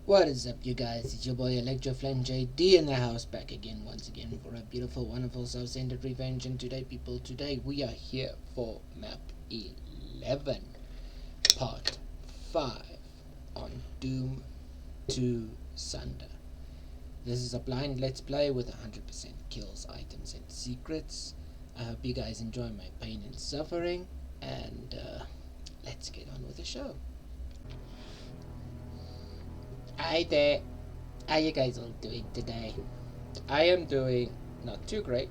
What is up, you guys? It's your boy Electroflame JD in the house, back again, once again, for a beautiful, wonderful, self-centered revenge. And today, people, today we are here for map 11, part 5 on Doom 2 Sunder. This is a blind let's play with 100% kills, items, and secrets. I hope you guys enjoy my pain and suffering, and let's get on with the show. Hi there. How you guys all doing today? I am doing not too great.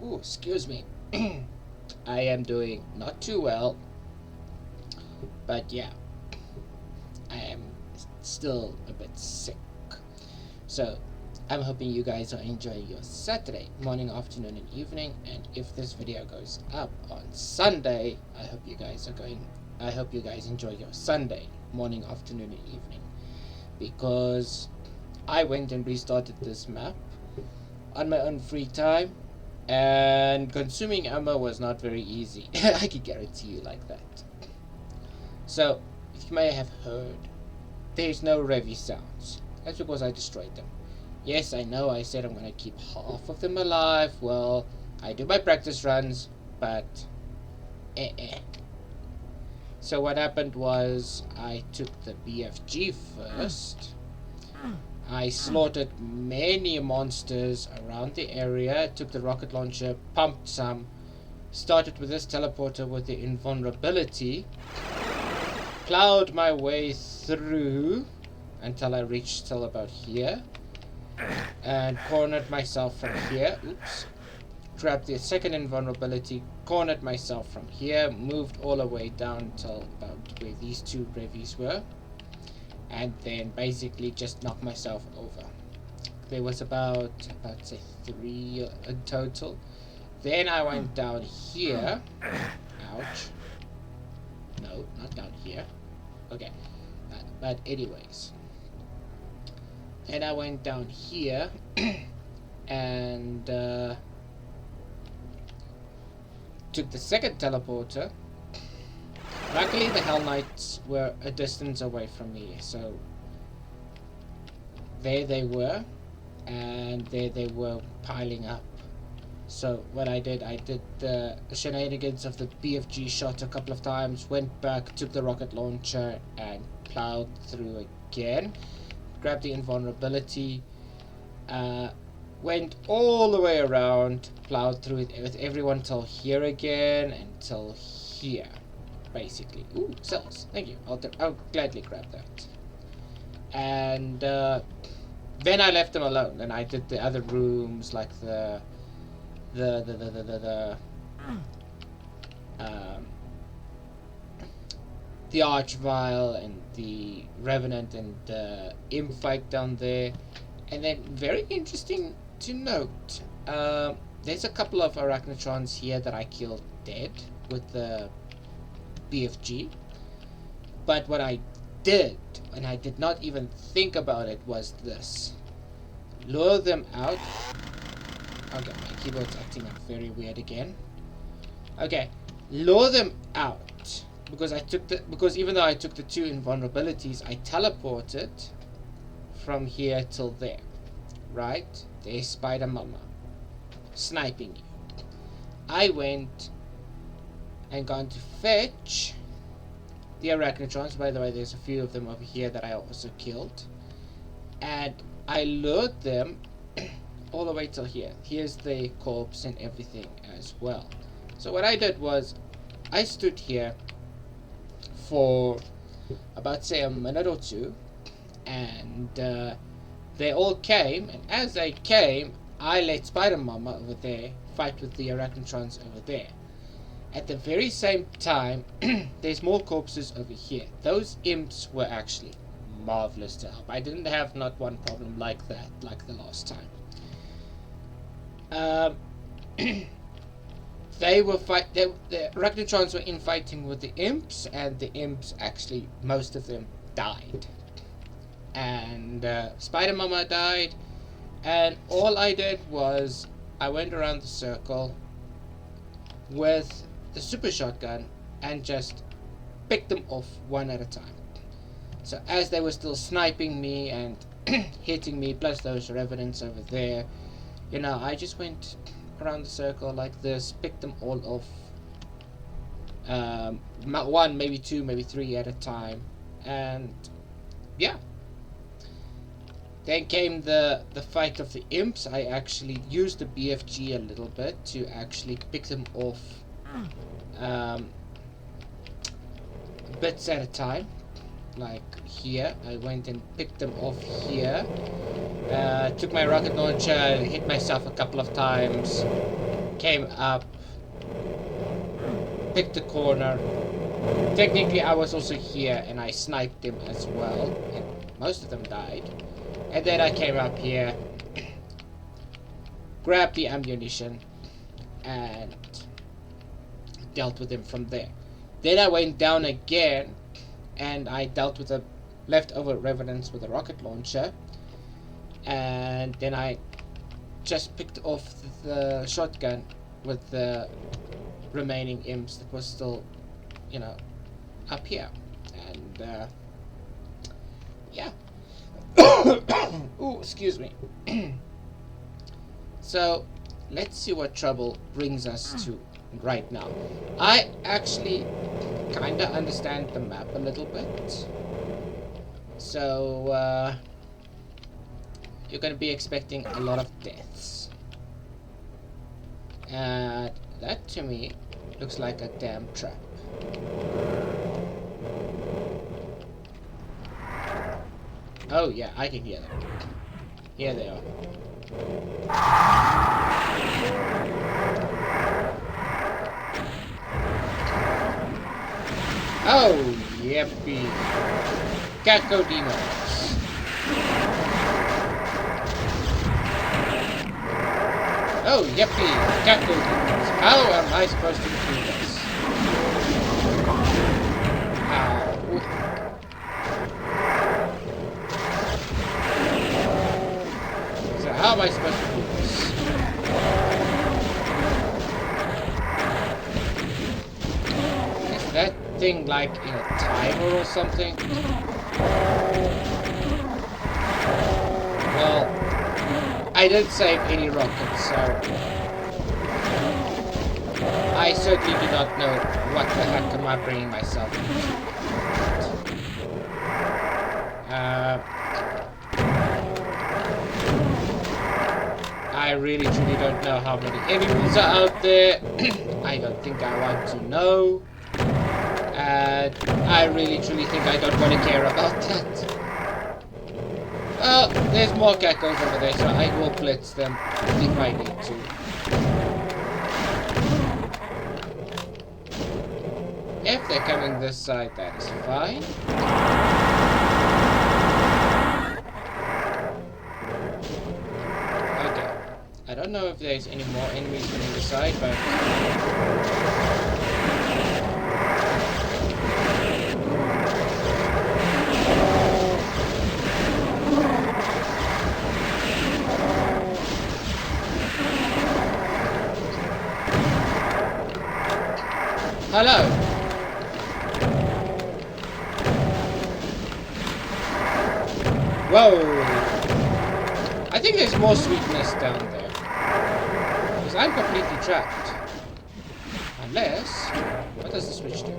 Ooh, excuse me. I am doing not too well. But yeah, I am still a bit sick. So, I'm hoping you guys are enjoying your Saturday morning, afternoon, and evening. And if this video goes up on Sunday, I hope you guys enjoy your Sunday morning, afternoon, and evening, because I went and restarted this map on my own free time, and consuming ammo was not very easy. I can guarantee you like that. So, if you may have heard, there's no revy sounds. That's because I destroyed them. Yes, I know I said I'm going to keep half of them alive. Well, I do my practice runs, but So what happened was I took the BFG first. I slaughtered many monsters around the area, took the rocket launcher, pumped some, started with this teleporter with the invulnerability, plowed my way through until I reached till about here, and cornered myself from here. Oops. Grabbed the second invulnerability, cornered myself from here, moved all the way down till about where these two revies were, and then basically just knocked myself over. There was about say 3 in total. Then I went down here. Ouch. No, not down here. Okay. But anyways. Then I went down here and took the second teleporter. Luckily the Hell Knights were a distance away from me, so there they were, and there they were piling up. So what I did the shenanigans of the BFG shot a couple of times, went back, took the rocket launcher and plowed through again, grabbed the invulnerability, went all the way around, plowed through it with everyone till here again, until here, basically. Ooh, cells. Thank you. I'll gladly grab that. And then I left them alone, and I did the other rooms, like the Archvile and the Revenant and the Imp fight down there. And then, very interesting to note, there's a couple of Arachnotrons here that I killed dead with the BFG. But what I did, and I did not even think about it, was this. Lure them out. Okay, my keyboard's acting up very weird again. Okay, lure them out. Because even though I took the 2 invulnerabilities, I teleported from here till there. Right? There's Spider Mama sniping you. I went and gone to fetch the Arachnotrons. By the way, there's a few of them over here that I also killed. And I lured them all the way till here. Here's the corpse and everything as well. So what I did was, I stood here for about, say, a minute or two, and they all came, and as they came, I let Spider Mama over there fight with the Arachnotrons over there. At the very same time, there's more corpses over here. Those imps were actually marvelous to help. I didn't have not one problem like that, like the last time. The Arachnotrons were infighting with the imps, and the imps actually, most of them died. And Spider Mama died, and all I did was I went around the circle with the super shotgun and just picked them off one at a time. So as they were still sniping me and hitting me, plus those revenants over there, you know, I just went around the circle like this, picked them all off. One, maybe two, maybe three at a time, and yeah. Then came the fight of the imps. I actually used the BFG a little bit to actually pick them off bits at a time. Like here, I went and picked them off here. Took my rocket launcher, hit myself a couple of times, came up, picked the corner. Technically, I was also here and I sniped them as well, and most of them died. And then I came up here, grabbed the ammunition, and dealt with him from there. Then I went down again, and I dealt with the leftover revenants with a rocket launcher. And then I just picked off the shotgun with the remaining imps that was still, you know, up here. And, yeah. Ooh, excuse me. So, let's see what trouble brings us to right now. I actually kinda understand the map a little bit. So, you're gonna be expecting a lot of deaths. And that to me looks like a damn trap. Oh yeah, I can hear them. Here they are. Oh, yippee. Gecko demons. Oh, yippee. Gecko demons. How am I supposed to do this? Ow. So how am I supposed to do this? Is that thing like in a timer or something? Well, I didn't save any rockets, so I certainly do not know what the heck am I bringing myself into. I really truly don't know how many enemies are out there. I don't think I want to know. And I really truly think I don't want to care about that. Well, there's more geckos over there, so I will blitz them if I need to. If they're coming this side, that is fine. Okay. I don't know if there's any more enemies coming this side, but... Hello! Whoa! I think there's more sweetness down there. Because I'm completely trapped. Unless... What does the switch do?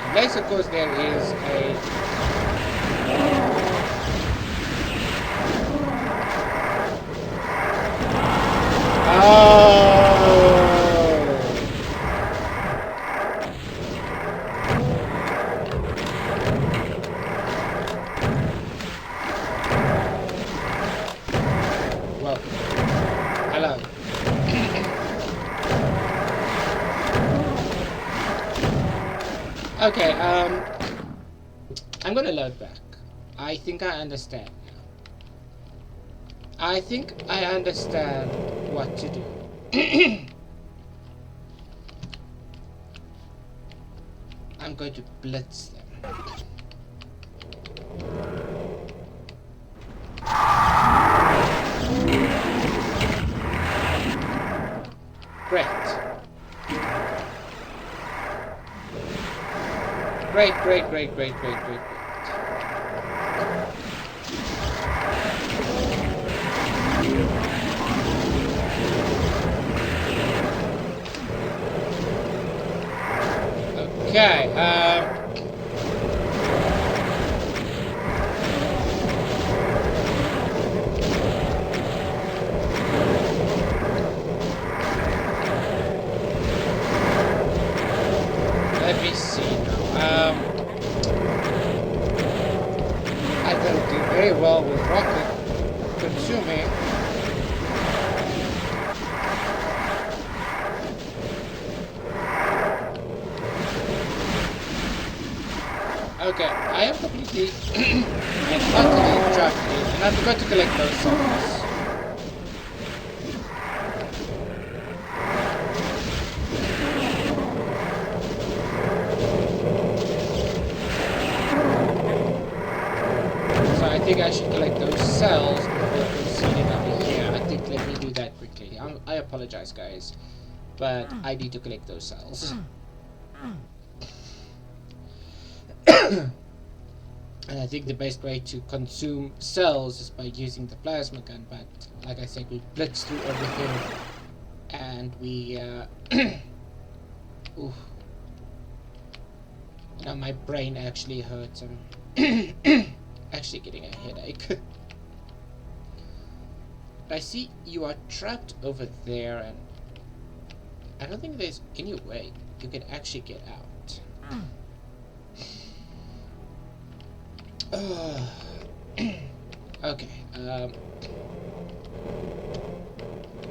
Unless, of course, there is a... Oh! Well, hello. Okay, I'm gonna load back. I think I understand now. I think I understand what to do. I'm going to blitz them. Great. Great, great, great, great, great, great, great. Okay, let me see now. I don't do very well with rocket consuming. Okay, I am completely and utterly distracted, and I forgot to collect those songs. So I think I should collect those cells before proceeding over here. I think let me do that quickly. I apologize, guys, but I need to collect those cells. And I think the best way to consume cells is by using the plasma gun, but like I said, we blitz through everything, and we oof. Now my brain actually hurts. I'm actually getting a headache. I see you are trapped over there, and I don't think there's any way you can actually get out. Okay,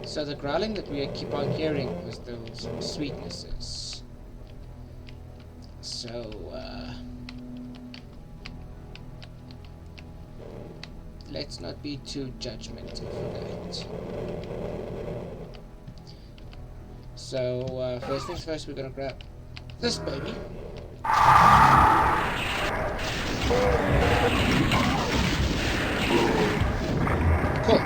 so the growling that we keep on hearing was those sweetnesses. So, let's not be too judgmental for that. So, first things first, we're gonna grab this baby. Cool.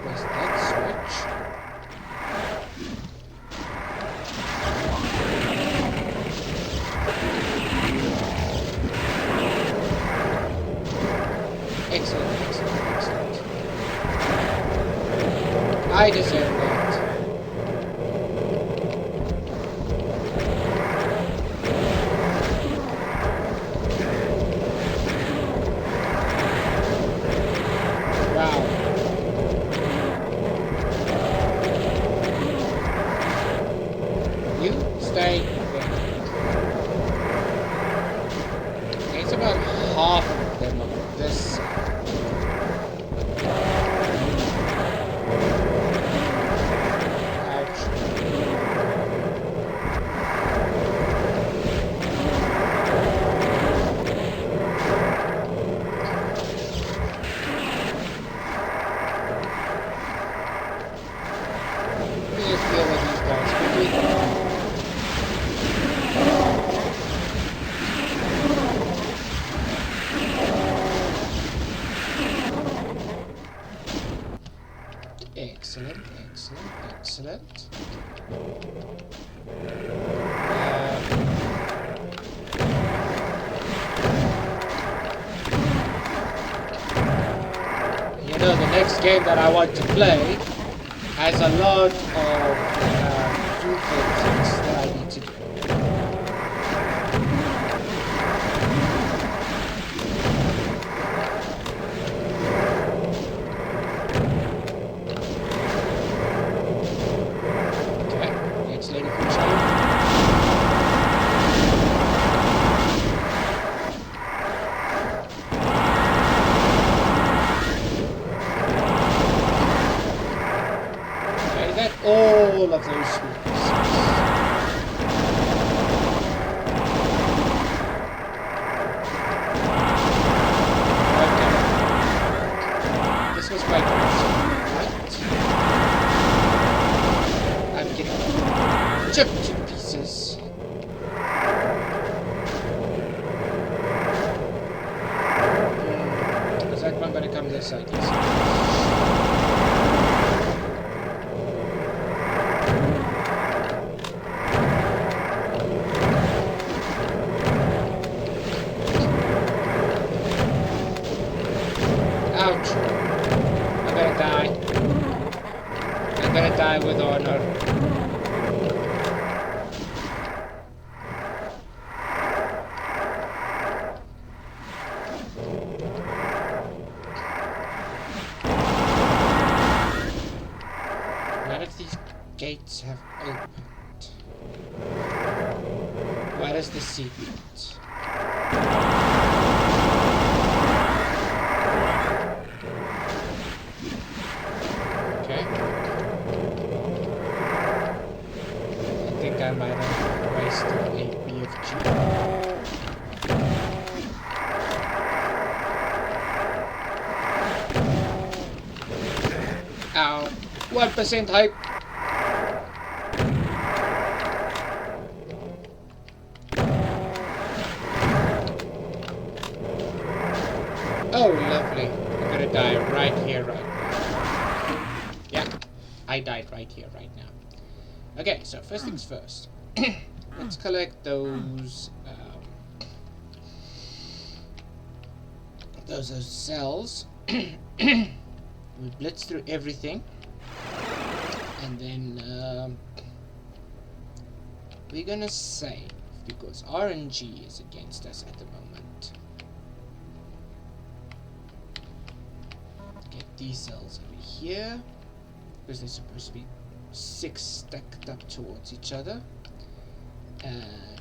Press that switch. Excellent, excellent, excellent. I deserve that. It's about half of them of this. Ouch. Let me just deal with these guys quickly. Excellent, excellent, excellent. You know, the next game that I want to play has a lot of do things that I need to do. All of those sweets. Okay. This was quite awesome, right? I'm getting chipped to pieces. Is that one gonna come this side? Yes. What is the secret? Okay. I think I might have wasted a BFG. Ow. 1% hype. Oh, lovely. I'm gonna die right here, right now. Yeah, I died right here, right now. Okay, so first things first. Let's collect those cells. We blitz through everything, and then we're gonna save because RNG is against us at the moment. Get these cells over here because they're supposed to be 6 stacked up towards each other, and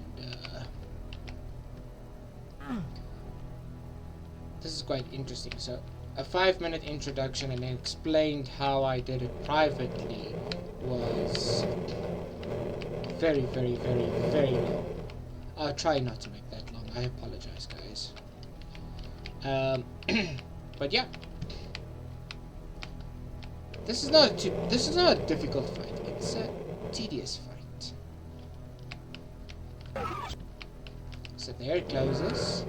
this is quite interesting. So a 5-minute introduction and then explained how I did it privately was very, very, very, very long. I'll try not to make that long. I apologize, guys. But yeah, this is not a difficult fight. It's a tedious fight. So there it closes.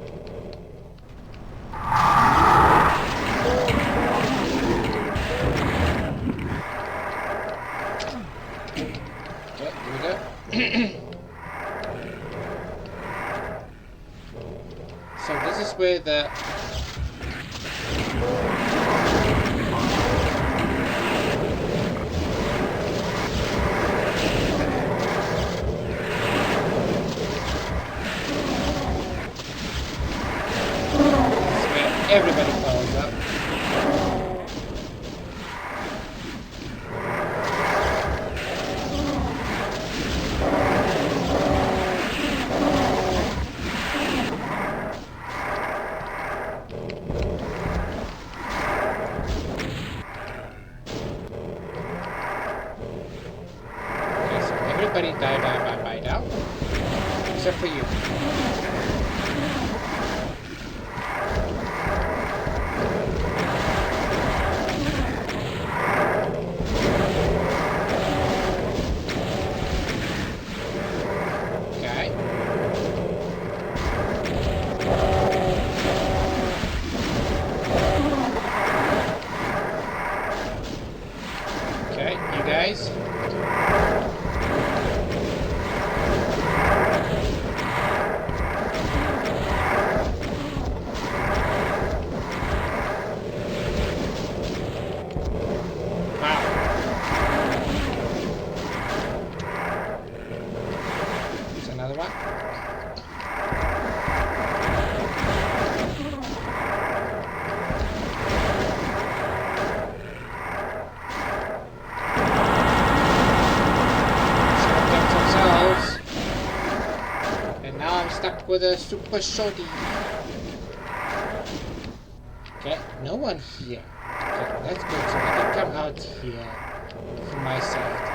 Okay, here we go. So this is where the everybody follows up. Okay, so everybody died out, except for you. Guys, wow. There's another one. Stuck with a super shorty. Okay, no one here. Okay, that's good. So I can come out here for my safety.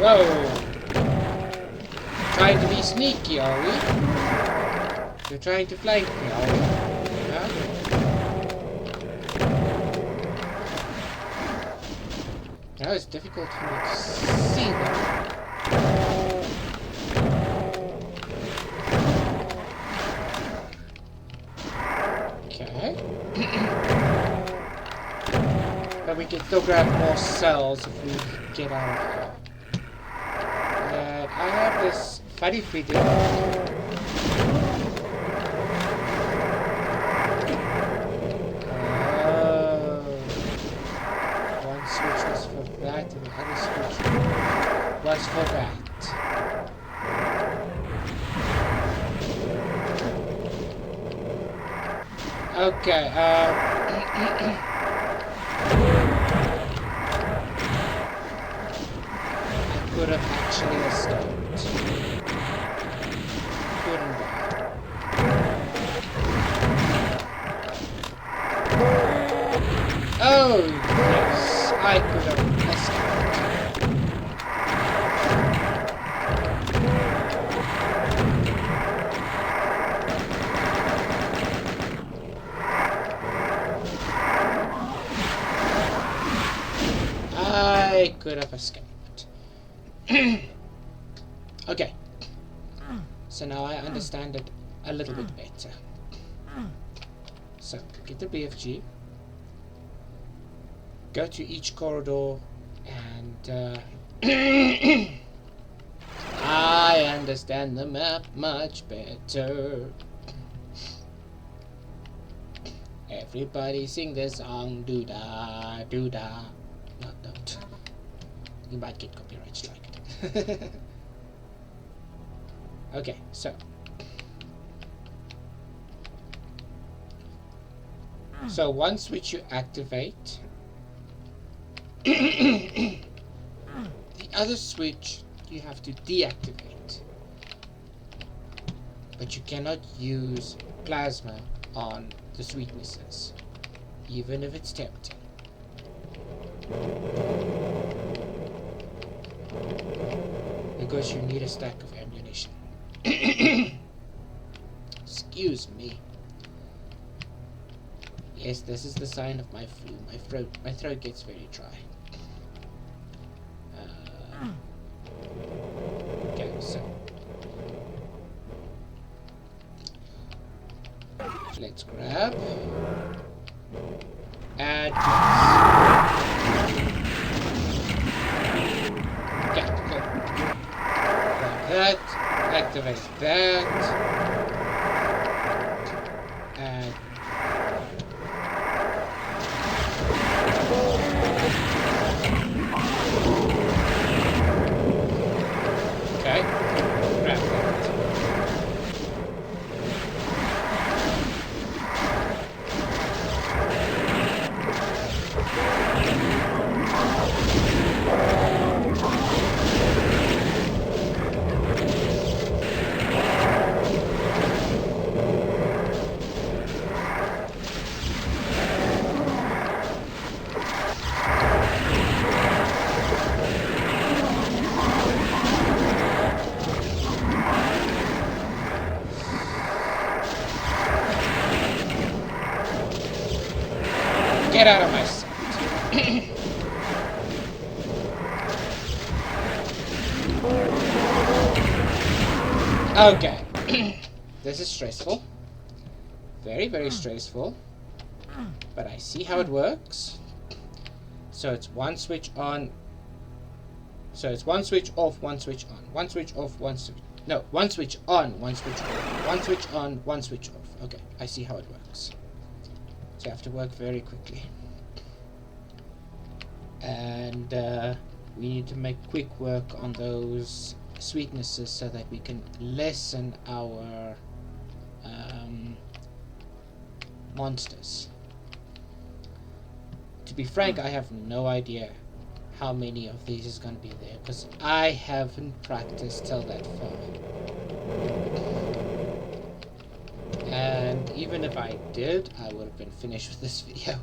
Whoa! Trying to be sneaky, are we? You're trying to flank me, are we? Huh? Now it's difficult for me to see them. Okay. But we can still grab more cells if we get out of here. I have this funny feeling. much for that. Okay, I could have actually escaped. Couldn't I? Oh, yes, I could have escaped. I could have escaped. Okay, so now I understand it a little bit better. So, get the BFG, go to each corridor, and I understand the map much better. Everybody sing the song, doo-da, doo-da. No, don't. You might get copyright strike. Okay, so. So one switch you activate. The other switch you have to deactivate. But you cannot use plasma on the sweetnesses, even if it's tempting. Because you need a stack of ammunition. Excuse me. Yes, this is the sign of my flu. My throat gets very dry. Okay, so let's grab and okay, cool. Like that, activate that, and okay, grab that. Get out of my sight. Okay. This is stressful. Very, very stressful. But I see how it works. So it's one switch on. So it's one switch off, one switch on. One switch off, one switch. No, one switch on, one switch off. One switch on, one switch off. Okay, I see how it works. So I have to work very quickly. And we need to make quick work on those sweetnesses so that we can lessen our monsters. To be frank, I have no idea how many of these is going to be there because I haven't practiced till that far. And even if I did, I would have been finished with this video.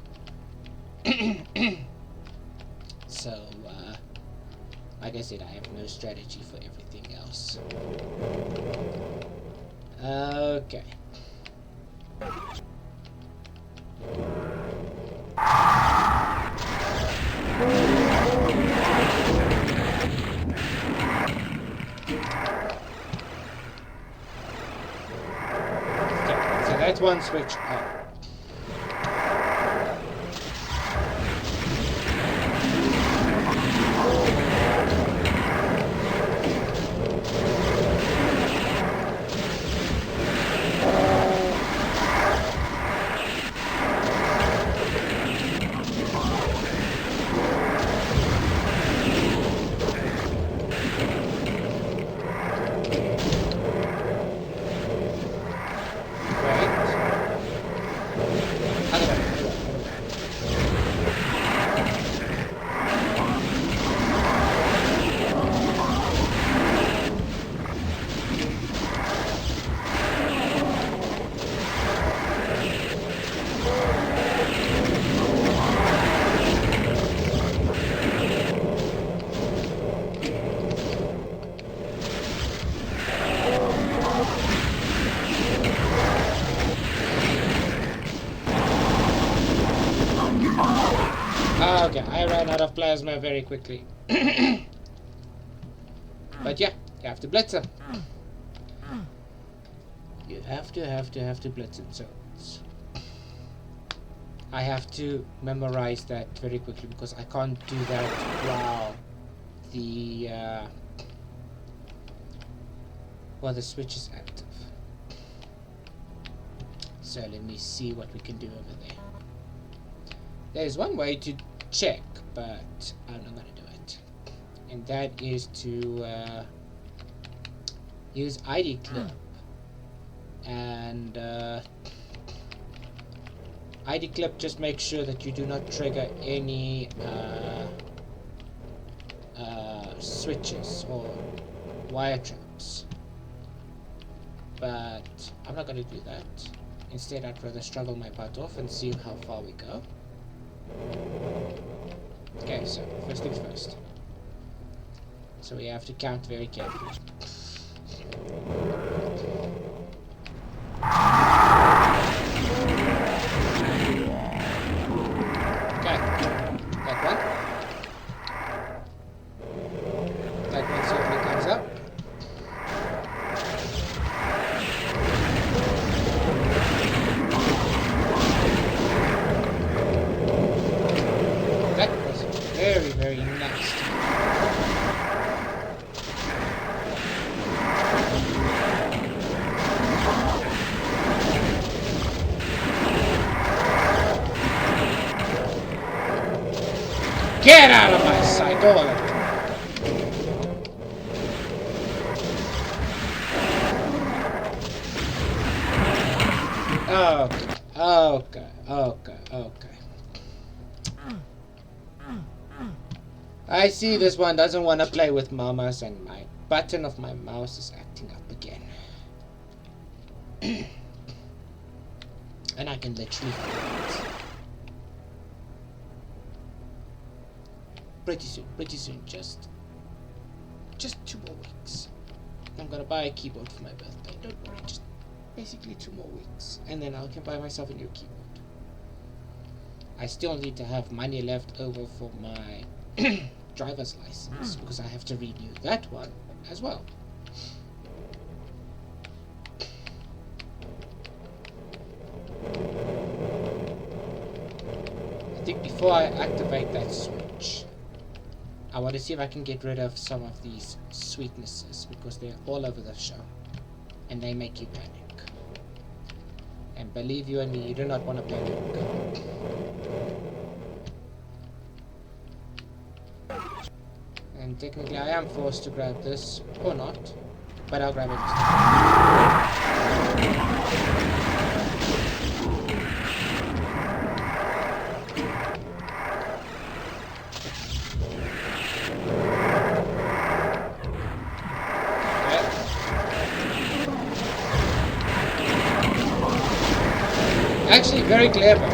So, like I said, I have no strategy for everything else. Okay. That's one switch on. Okay, I ran out of plasma very quickly. But yeah, you have to blitz him. You have to blitz him. So I have to memorize that very quickly because I can't do that while the switch is active. So let me see what we can do over there. There's one way to check, but I'm not going to do it. And that is to use ID clip. And ID clip just makes sure that you do not trigger any switches or wire traps. But I'm not going to do that. Instead, I'd rather struggle my butt off and see how far we go. Okay, so first things first. So we have to count very carefully. Okay, that one. That one certainly comes up. That was very, very nasty. Get out of my sight, all of you! Okay. I see this one doesn't want to play with mamas and my button of my mouse is acting up again. And I can literally feel it. Pretty soon, just 2 more weeks. I'm gonna buy a keyboard for my birthday, don't worry, just basically 2 more weeks. And then I can buy myself a new keyboard. I still need to have money left over for my driver's license, because I have to renew that one as well. I think before I activate that switch, I want to see if I can get rid of some of these sweetnesses, because they're all over the show and they make you panic. And believe you and me, you do not want to panic. And technically I am forced to grab this, or not, but I'll grab it this Actually, very clever.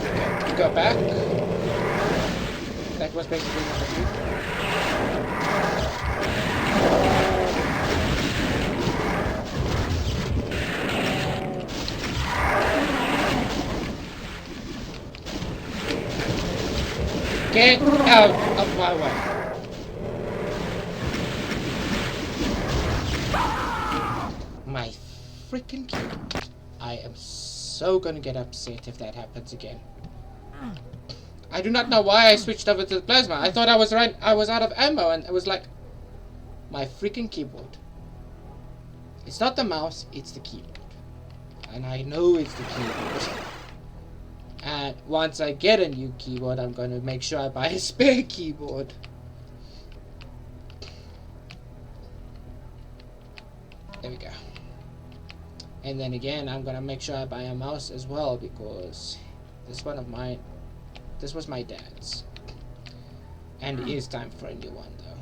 Okay, go back. That was basically what I did. Get out of my way. My freaking keyboard. I am so gonna get upset if that happens again. I do not know why I switched over to the plasma. I thought I was out of ammo, and it was like my freaking keyboard. It's not the mouse, it's the keyboard. And I know it's the keyboard. And once I get a new keyboard, I'm going to make sure I buy a spare keyboard. There we go. And then again, I'm going to make sure I buy a mouse as well, because this was my dad's. And it is time for a new one though.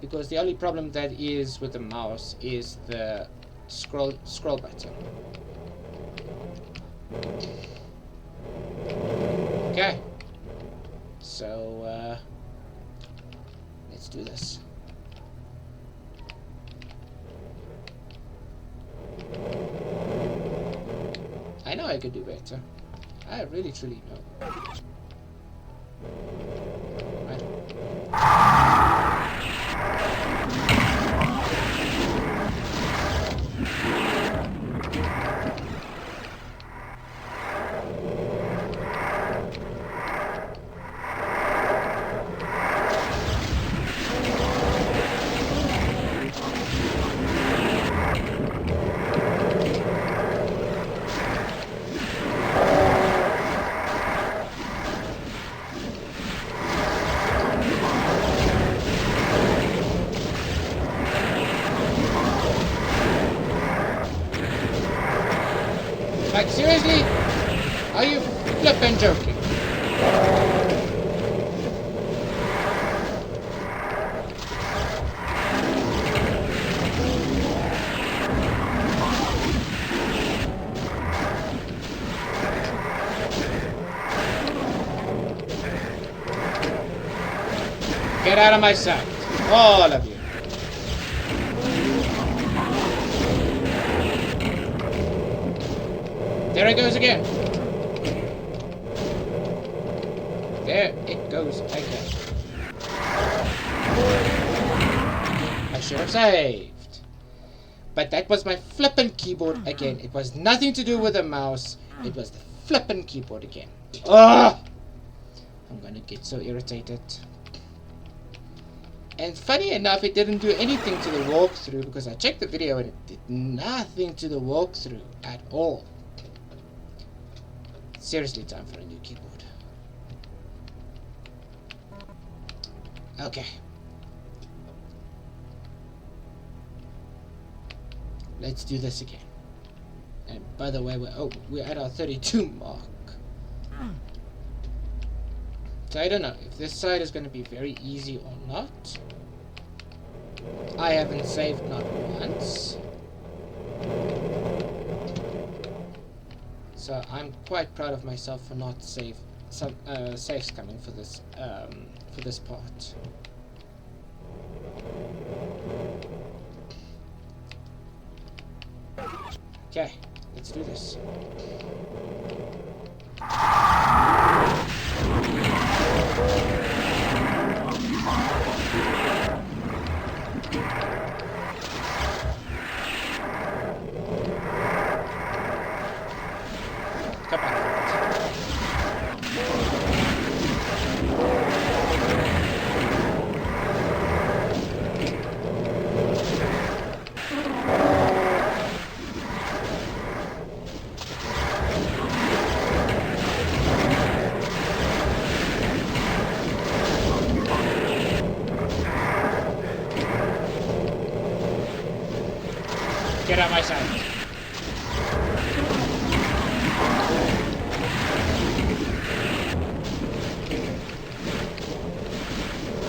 Because the only problem that is with the mouse is the scroll button. Okay. So, let's do this. I know I could do better. I really, truly know. Right. Like, seriously? Are you flippin' joking? Get out of my sight. All of you. There it goes again. There it goes again. I should have saved. But that was my flippin' keyboard again. It was nothing to do with the mouse. It was the flippin' keyboard again. Ugh! I'm gonna get so irritated. And funny enough, it didn't do anything to the walkthrough because I checked the video and it did nothing to the walkthrough at all. Seriously, time for a new keyboard. Okay. Let's do this again. And by the way, we're at our 32 mark. So I don't know if this side is going to be very easy or not. I haven't saved not once. So I'm quite proud of myself for not safes coming for this part. Okay, let's do this. Come back. Get out of my sight.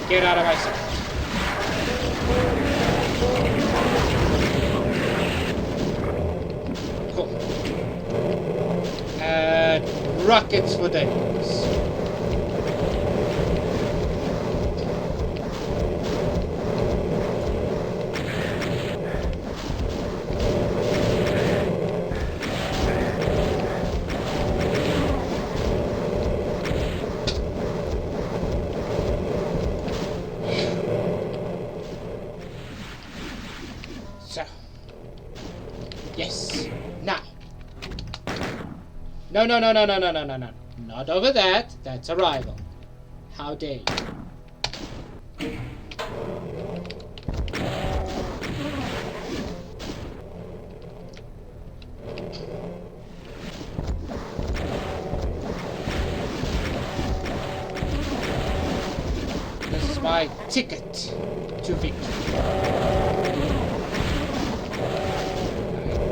Get out of my sight. Cool. Rockets for days. So, yes, now. No, not over that. That's a rival. How dare you? This is my ticket to victory.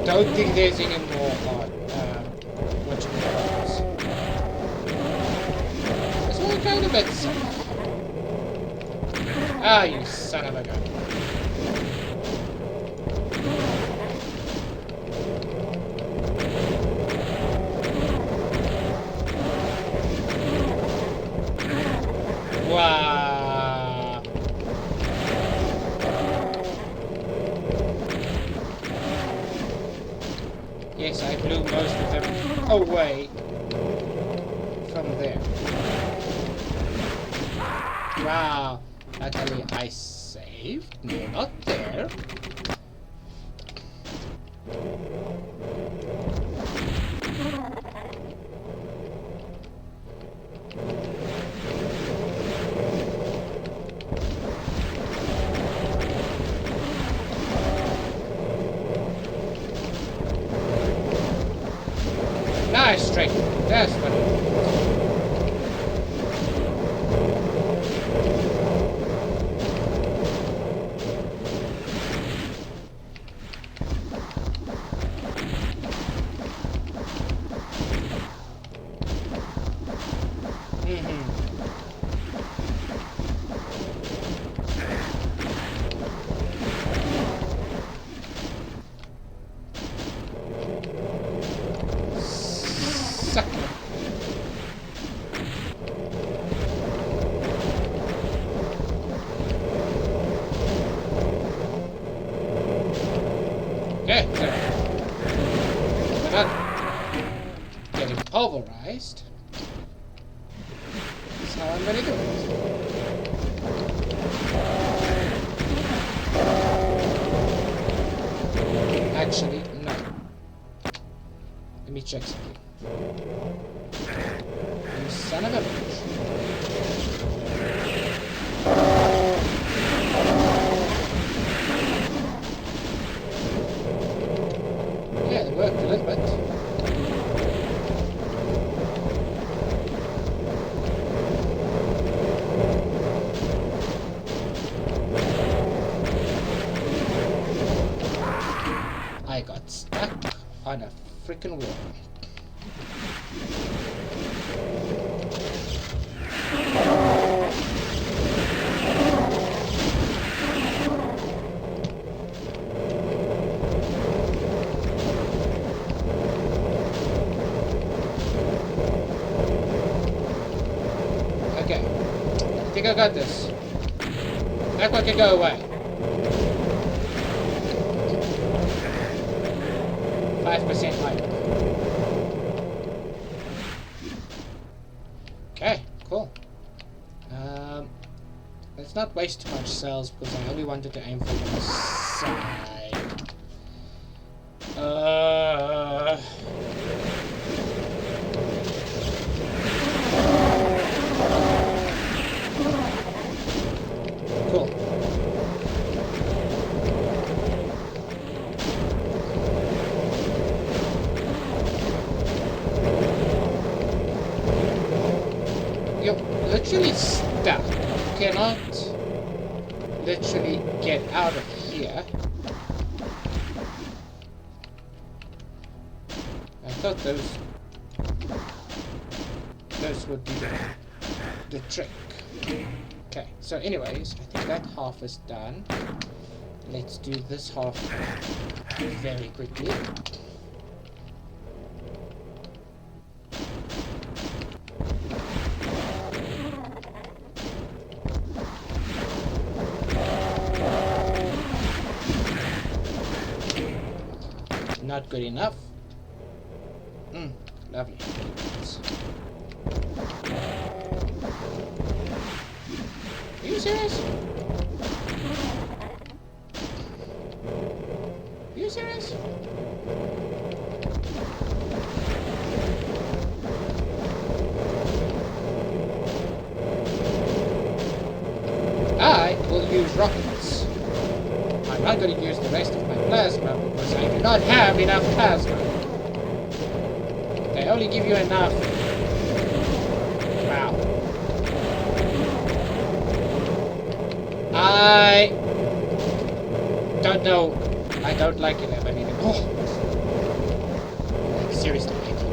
I don't think there's any more on what you call this one kind of better safe. Ah, you son of a gun. Yes, I blew most of them away from there. Wow. Luckily, I saved. No, not there. Nice trick. That's what it is. Suck it. Okay, there. Not getting pulverized. That's how I'm gonna do it. Actually, no. Let me check something. You son of a bitch. Yeah, it worked a little bit. I got stuck on a freaking wall. Okay, I think I got this. That one can go away. 5% light. Okay, cool. Let's not waste too much cells because I only wanted to aim for one side. Cool. You're literally stuck. You cannot literally get out of here. I thought those would do the trick. Okay, so anyways, I think that half is done. Let's do this half very quickly. Not good enough. Lovely. Are you serious? Are you serious? I will use rockets. I'm not going to use the rest of my plasma because I do not have enough plasma. They only give you enough. Wow. I don't know. I don't like 11 anymore. Like, seriously, I don't.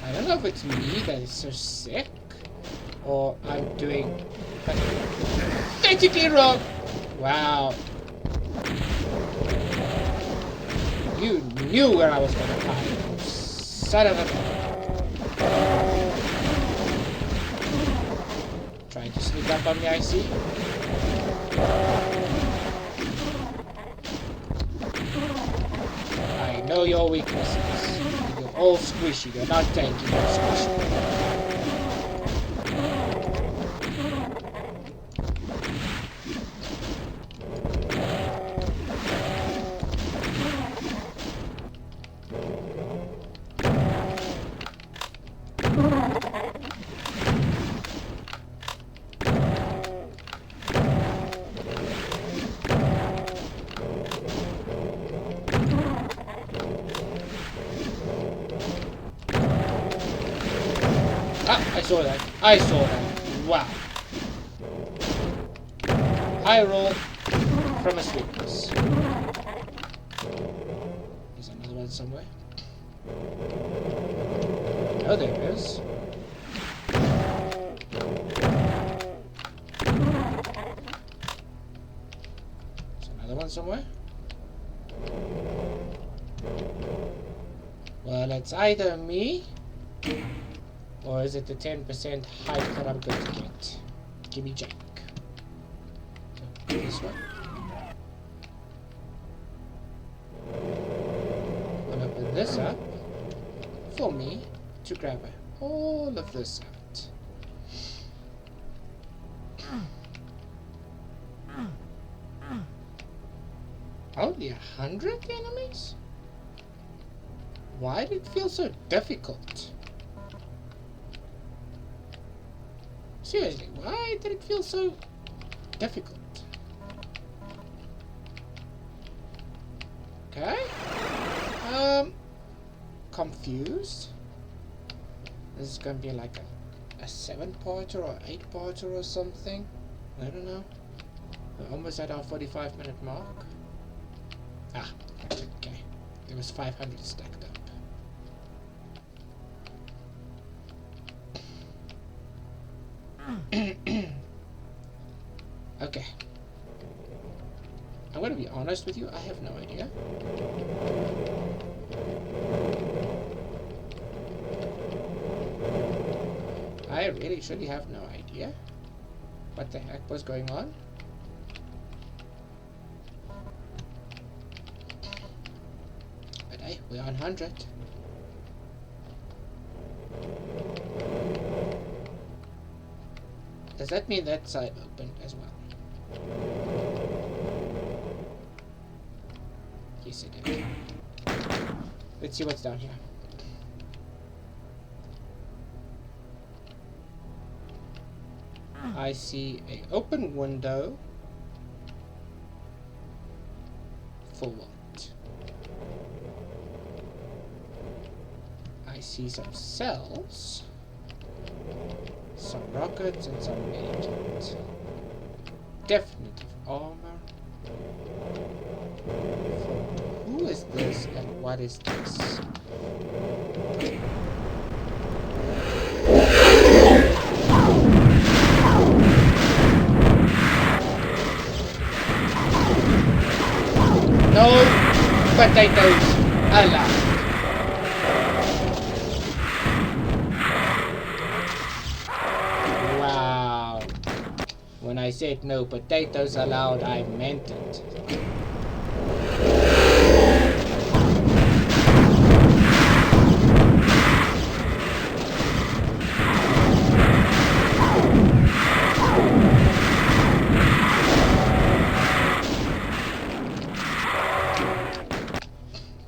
I don't know if it's me that is so sick, or I'm doing pathetically wrong. Wow. You knew where I was going to hide. Son of a... Trying to sneak up on me, I see. Show your weaknesses. You're all squishy. You're not tanky. You're squishy. I saw that. Wow. High roll from a sweetness. There's another one somewhere. Oh, there it is. There's another one somewhere. Well, it's either me, or is it the 10% height that I'm going to get? Give me Jack. So, this one. I'll open this up for me to grab all of this out. Only 100 enemies? Why did it feel so difficult? Seriously, why did it feel so difficult? Okay. Confused. This is gonna be like a 7-parter or 8-parter or something. I don't know. We're almost at our 45-minute mark. Ah, okay. There was 500 stacked up. Okay. I'm gonna be honest with you, I have no idea. I really truly have no idea what the heck was going on. But hey, we're on 100. Does that mean that side opened as well? Yes, it did. Let's see what's down here. I see an open window. For what? I see some cells. Some rockets and some agents. Definitive armor. Who is this and what is this? No potatoes allowed. When I said no potatoes allowed, I meant it.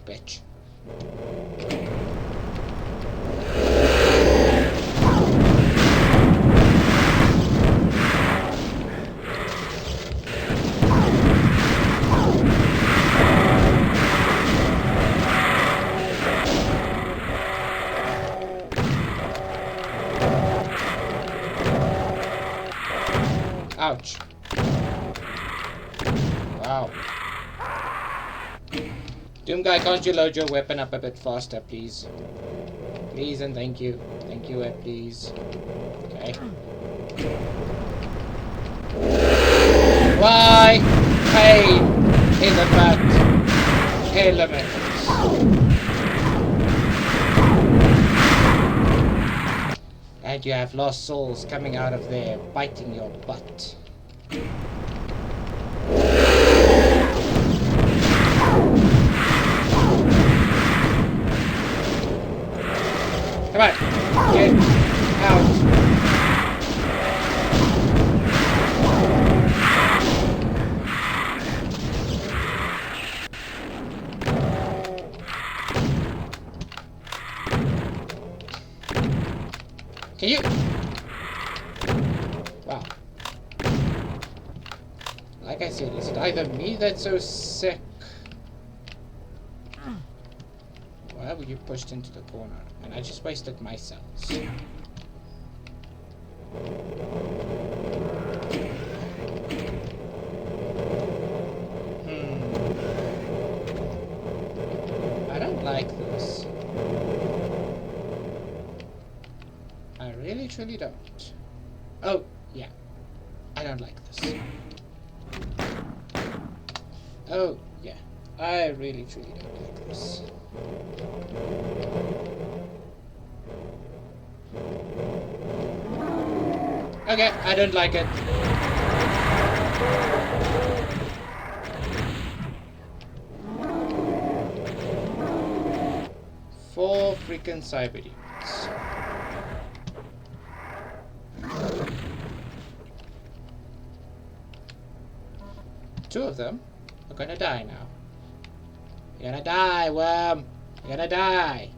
Bitch. Ouch. Wow. Doom guy, can't you load your weapon up a bit faster, please? Please and thank you. Thank you, please. Okay. Why? Pain in the butt. Elements. And you have lost souls coming out of there, biting your butt. Can you? Wow. Like I said, is it either me that's so sick? Why were you pushed into the corner? And I just wasted my cells. I don't like this. I really, truly don't. Oh, yeah. I don't like this. Oh, yeah. I really, truly don't like this. Okay, I don't like it. Four freaking cyber demons. Two of them are gonna die now. You're gonna die, worm. You're gonna die.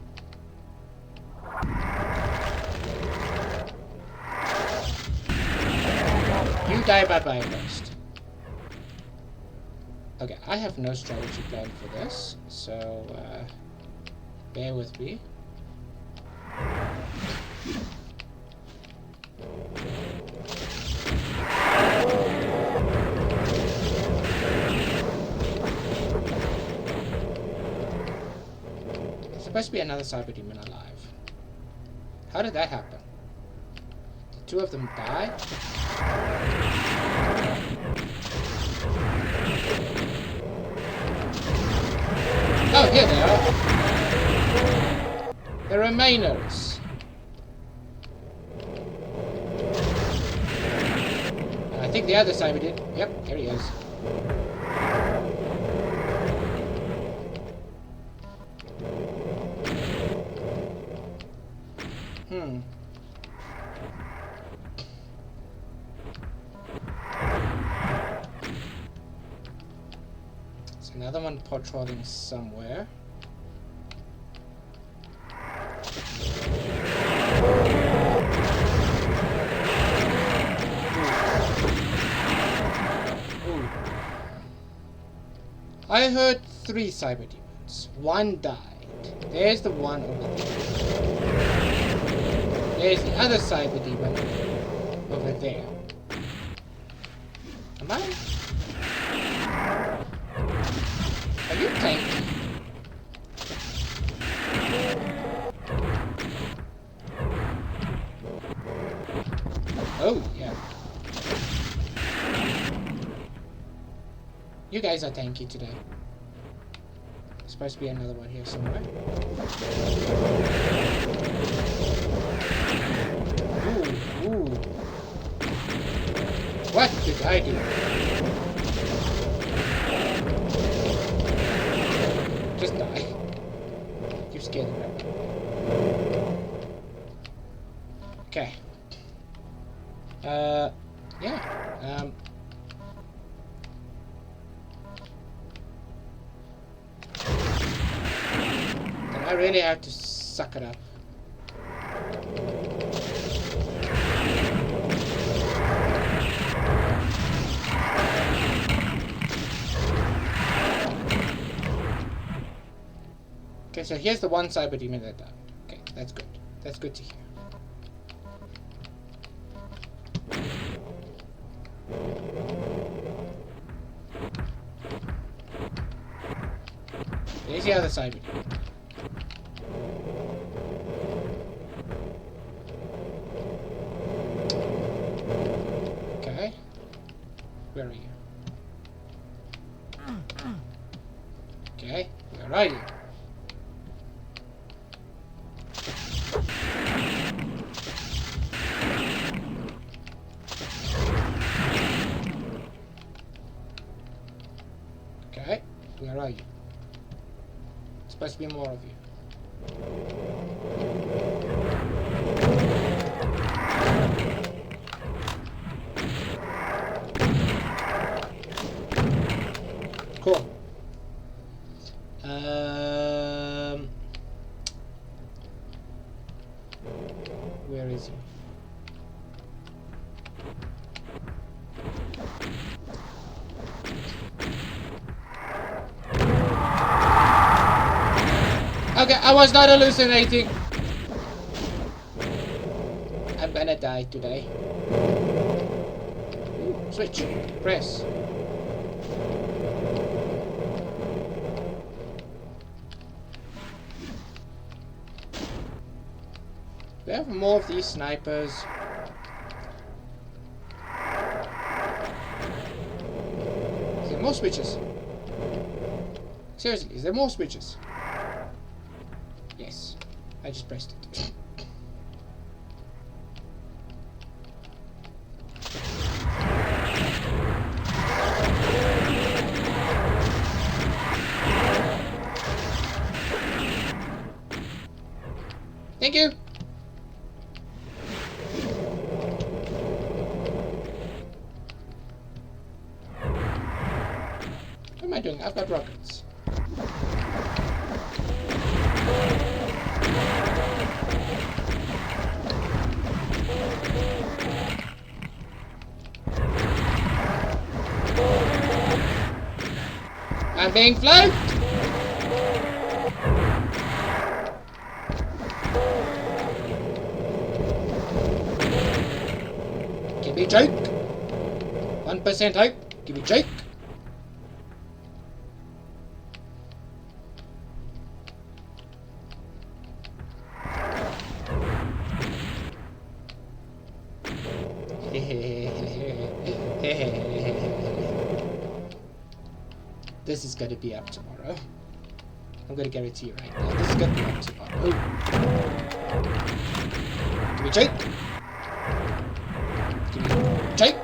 You die bye-bye first. Okay, I have no strategy plan for this, so bear with me. There's supposed to be another cyber demon alive. How did that happen? Did two of them die? Oh, here they are. The remainers. I think the other cyber did. Yep, here he is. There's another one patrolling somewhere. Ooh. I heard 3 cyber demons. One died. There's the one over there. There's the other cyber demon over there. Am I? Are you tanky? Oh, yeah. You guys are tanky today. There's supposed to be another one here somewhere. Ooh, ooh. What did I do? Just die. You're scared of that. Okay. Yeah. Then I really have to suck it up. Okay, so here's the one cyber demon that died. Okay, that's good. That's good to hear. There's the other cyber demon. Okay. Where are you? Okay, where are you? Okay, where are you? Supposed to be more of you. Cool. Where is he? Okay, I was not hallucinating. I'm gonna die today. Ooh, switch. Press. Do we have more of these snipers? Is there more switches? Seriously, is there more switches? Yes. I just pressed it. Thank you! What am I doing? I've got rockets. I'm being flanked! Give me Jake! 1% hope. Give me Jake! This is gonna be up tomorrow. I'm gonna guarantee you right now. This is gonna be up tomorrow. Give me Jake! Give me Jake!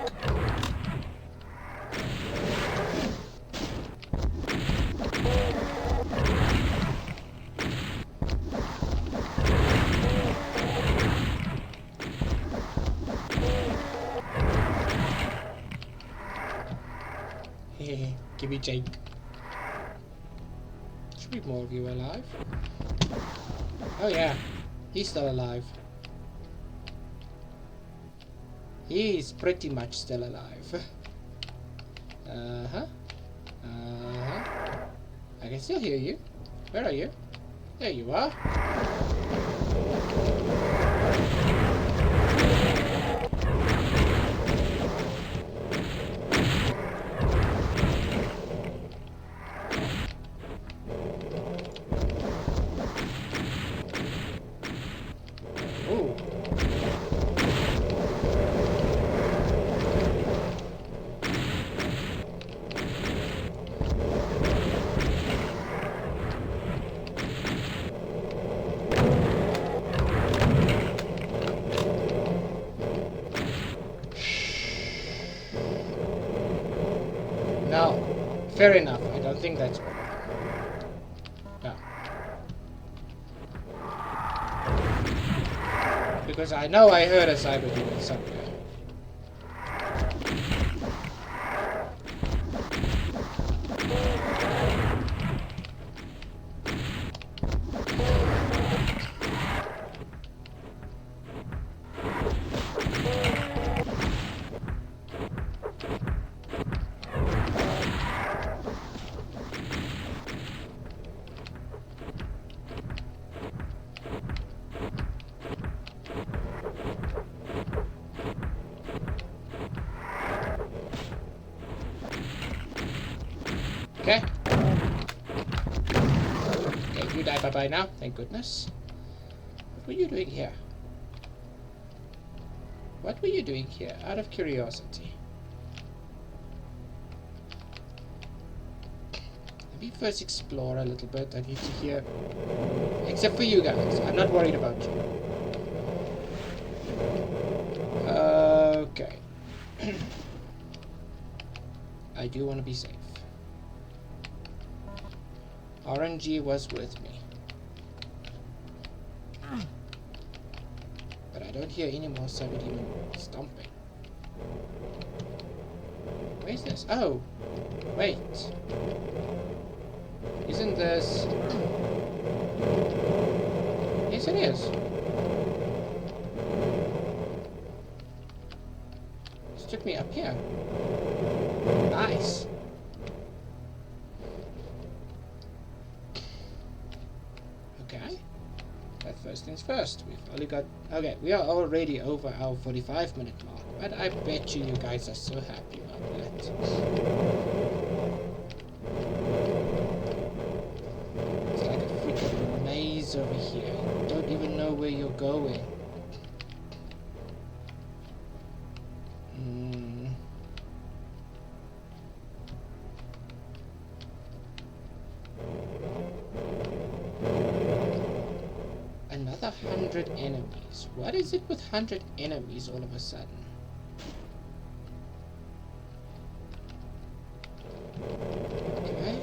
Give me Jake. Should be more of you alive. Oh yeah, he's still alive. He's pretty much still alive. Uh-huh. Uh-huh. I can still hear you. Where are you? There you are. No. Fair enough. I don't think that's all. No. Because I know I heard a cyber demon somewhere. Okay. Okay, you die bye-bye now, thank goodness. What were you doing here? What were you doing here, out of curiosity? Let me first explore a little bit. I need to hear... Except for you guys, I'm not worried about you. Okay. I do want to be safe. RNG was with me. But I don't hear any more cyber demon stomping. Where's this? Oh! Wait. Isn't this... Yes, it is. This took me up here. Nice. Okay. things first. We've only got... Okay, we are already over our 45-minute mark, but I bet you guys are so happy about that. It's like a freaking maze over here. You don't even know where you're going. Another 100 enemies. What is it with 100 enemies all of a sudden? Okay.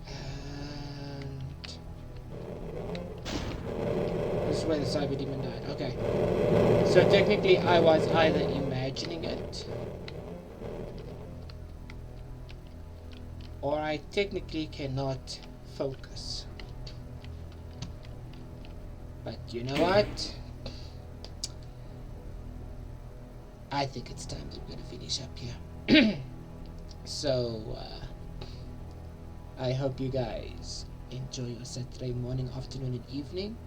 And this is where the cyber demon died. Okay. So technically I was either imagining it, or I technically cannot focus. But you know what? I think it's time that we're gonna finish up here. So, I hope you guys enjoy your Saturday morning, afternoon, and evening.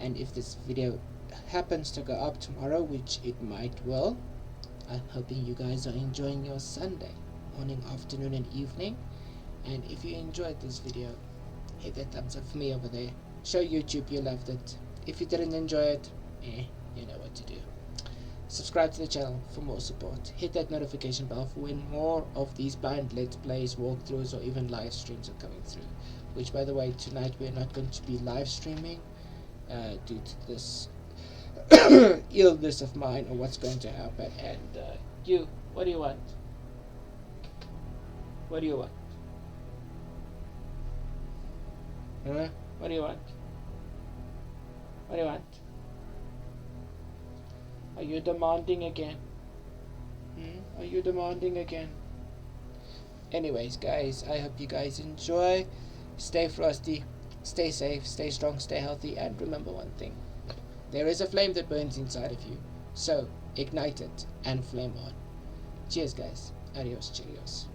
And if this video happens to go up tomorrow, which it might well, I'm hoping you guys are enjoying your Sunday morning, afternoon, and evening. And if you enjoyed this video, hit that thumbs up for me over there. Show YouTube you loved it. If you didn't enjoy it, you know what to do. Subscribe to the channel for more support. Hit that notification bell for when more of these blind let's plays, walkthroughs, or even live streams are coming through. Which, by the way, tonight we're not going to be live streaming due to this illness of mine, or what's going to happen. And you, what do you want? What do you want? Huh? What do you want? What do you want? Are you demanding again? Are you demanding again? Anyways, guys, I hope you guys enjoy. Stay frosty, stay safe, stay strong, stay healthy, and remember one thing. There is a flame that burns inside of you. So, ignite it and flame on. Cheers, guys. Adios, cheerios.